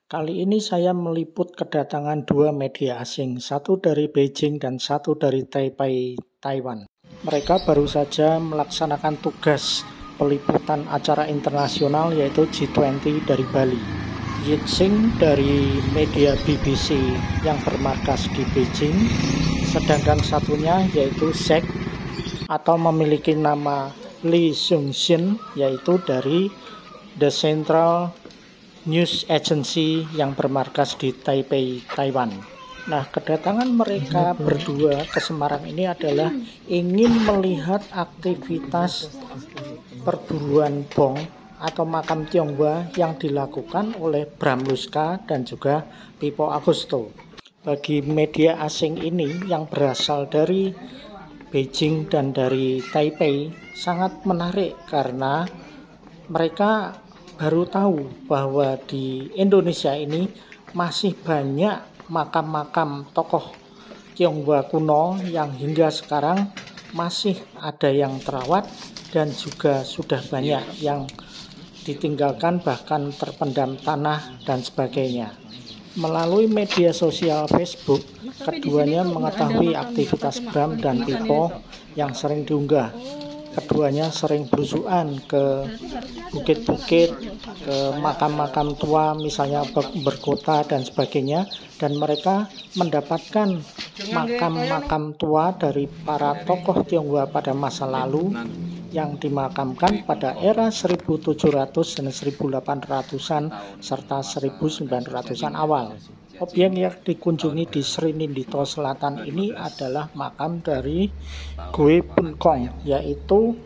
Kali ini saya meliput kedatangan dua media asing, satu dari Beijing dan satu dari Taipei, Taiwan. Mereka baru saja melaksanakan tugas peliputan acara internasional yaitu G20 dari Bali. Yixing dari media BBC yang bermarkas di Beijing, sedangkan satunya yaitu Zek atau memiliki nama Lee Seung-shin yaitu dari The Central News Agency yang bermarkas di Taipei, Taiwan. Nah, kedatangan mereka berdua ke Semarang ini adalah ingin melihat aktivitas perburuan bong atau makam Tionghoa yang dilakukan oleh Bram Luska dan juga Pippo Augusto. Bagi media asing ini yang berasal dari Beijing dan dari Taipei sangat menarik karena mereka baru tahu bahwa di Indonesia ini masih banyak makam-makam tokoh Tionghoa kuno yang hingga sekarang masih ada yang terawat dan juga sudah banyak yang ditinggalkan bahkan terpendam tanah dan sebagainya. Melalui media sosial Facebook, keduanya mengetahui aktivitas Bram dan Pippo yang sering diunggah. Keduanya sering berusukan ke bukit-bukit, ke makam-makam tua, misalnya berkota dan sebagainya, dan mereka mendapatkan makam-makam tua dari para tokoh Tionghoa pada masa lalu yang dimakamkan pada era 1700 dan 1800-an serta 1900-an awal. Objek yang dikunjungi di Sri Nindito Selatan ini adalah makam dari Gwe Pun Kong, yaitu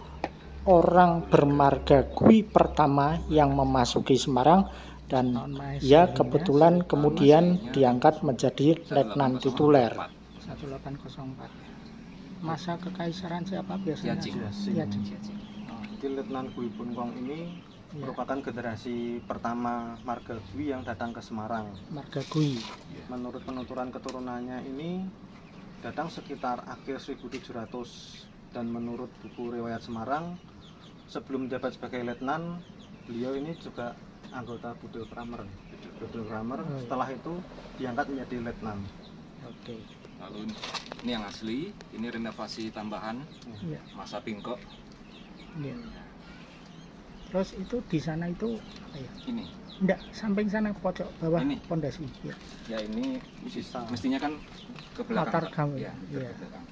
orang bermarga Gwi pertama yang memasuki Semarang, dan ia kebetulan kemudian diangkat menjadi letnan tituler. 1804. Masa kekaisaran siapa biasanya? Yajing. Jadi letnan Gwi Pun Kong ini merupakan generasi pertama marga Gwi yang datang ke Semarang. Marga Gwi. Menurut penuturan keturunannya ini datang sekitar akhir 1700, dan menurut buku riwayat Semarang sebelum menjabat sebagai letnan, beliau ini juga anggota Budel Kramer. Setelah itu diangkat menjadi letnan. Oke. Lalu ini yang asli, ini renovasi tambahan masa Pingkok. Ya. Terus itu di sana itu ini enggak, samping sana pojok bawah ini pondasi. Ya ini mestinya kan ke belakang. Latar kamu ya. Ya. Ke belakang.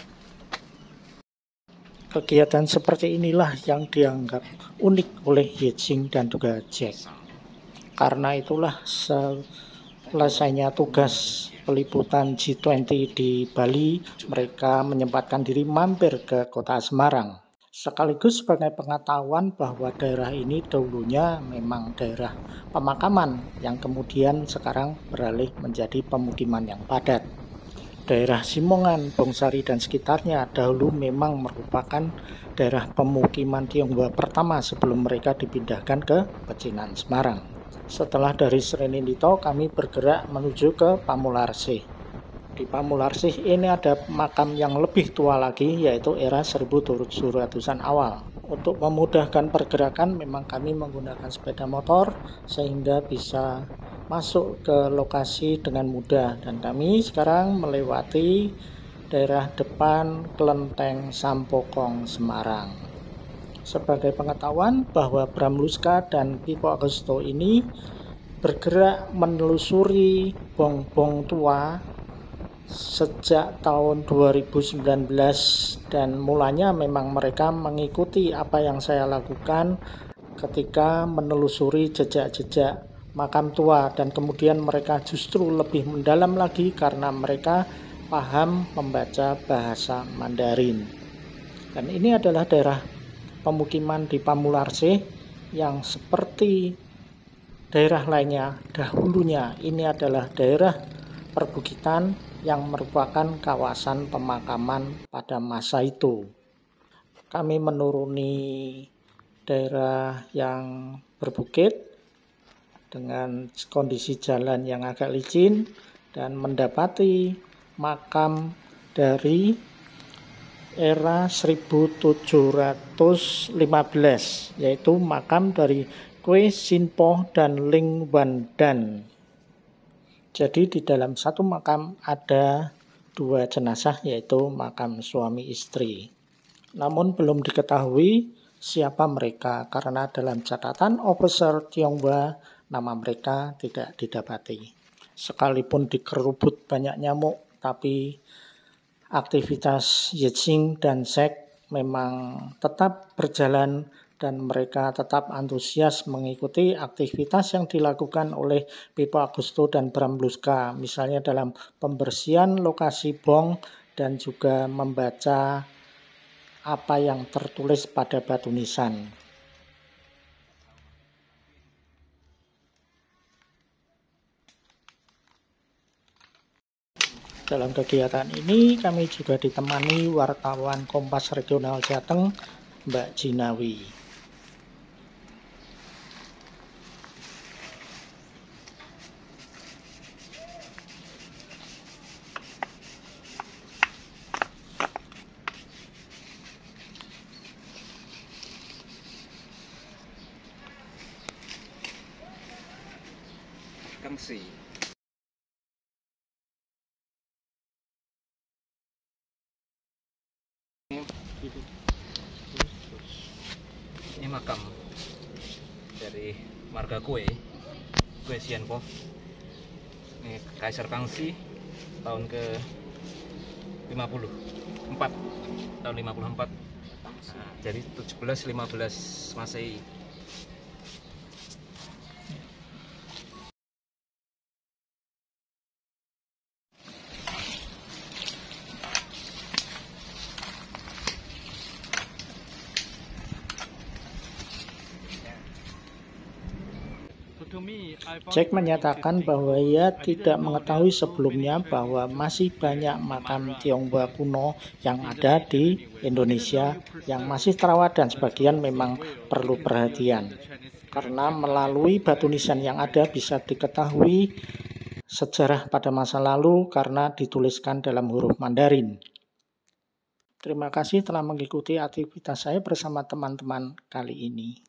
Kegiatan seperti inilah yang dianggap unik oleh Yixing dan juga Zek. Karena itulah selesainya tugas peliputan G20 di Bali, mereka menyempatkan diri mampir ke kota Semarang. Sekaligus sebagai pengetahuan bahwa daerah ini dahulunya memang daerah pemakaman yang kemudian sekarang beralih menjadi pemukiman yang padat. Daerah Simongan, Bongsari dan sekitarnya dahulu memang merupakan daerah pemukiman Tionghoa pertama sebelum mereka dipindahkan ke Pecinan Semarang. Setelah dari Sri Nindito kami bergerak menuju ke Pamularsih. Di Pamularsih ini ada makam yang lebih tua lagi yaitu era 1700-an awal. Untuk memudahkan pergerakan memang kami menggunakan sepeda motor sehingga bisa masuk ke lokasi dengan mudah, dan kami sekarang melewati daerah depan Kelenteng Sampokong Semarang. Sebagai pengetahuan bahwa Bram Luska dan Pippo Augusto ini bergerak menelusuri bong-bong tua sejak tahun 2019, dan mulanya memang mereka mengikuti apa yang saya lakukan ketika menelusuri jejak-jejak makam tua, dan kemudian mereka justru lebih mendalam lagi karena mereka paham membaca bahasa Mandarin. Dan ini adalah daerah pemukiman di Pamularsih yang seperti daerah lainnya dahulunya ini adalah daerah perbukitan yang merupakan kawasan pemakaman pada masa itu. Kami menuruni daerah yang berbukit dengan kondisi jalan yang agak licin dan mendapati makam dari era 1715, yaitu makam dari Kwe Sinpo dan Ling Wan Dan. Jadi di dalam satu makam ada 2 jenazah, yaitu makam suami istri. Namun belum diketahui siapa mereka karena dalam catatan Officer Tionghoa nama mereka tidak didapati. Sekalipun dikerubut banyak nyamuk, tapi aktivitas Yixing dan Sek memang tetap berjalan dan mereka tetap antusias mengikuti aktivitas yang dilakukan oleh Pipo Agusto dan Bram Bluska, misalnya dalam pembersihan lokasi bong dan juga membaca apa yang tertulis pada batu nisan. Dalam kegiatan ini kami juga ditemani wartawan Kompas Regional Jateng, Mbak Jinawi. Kangsi. Ini makam dari marga kue Sianpo. Ini Kaisar Kangxi tahun ke 54, tahun 54. Nah, jadi 17-15 Masehi. Jack menyatakan bahwa ia tidak mengetahui sebelumnya bahwa masih banyak makam Tionghoa kuno yang ada di Indonesia yang masih terawat dan sebagian memang perlu perhatian. Karena melalui batu nisan yang ada bisa diketahui sejarah pada masa lalu karena dituliskan dalam huruf Mandarin. Terima kasih telah mengikuti aktivitas saya bersama teman-teman kali ini.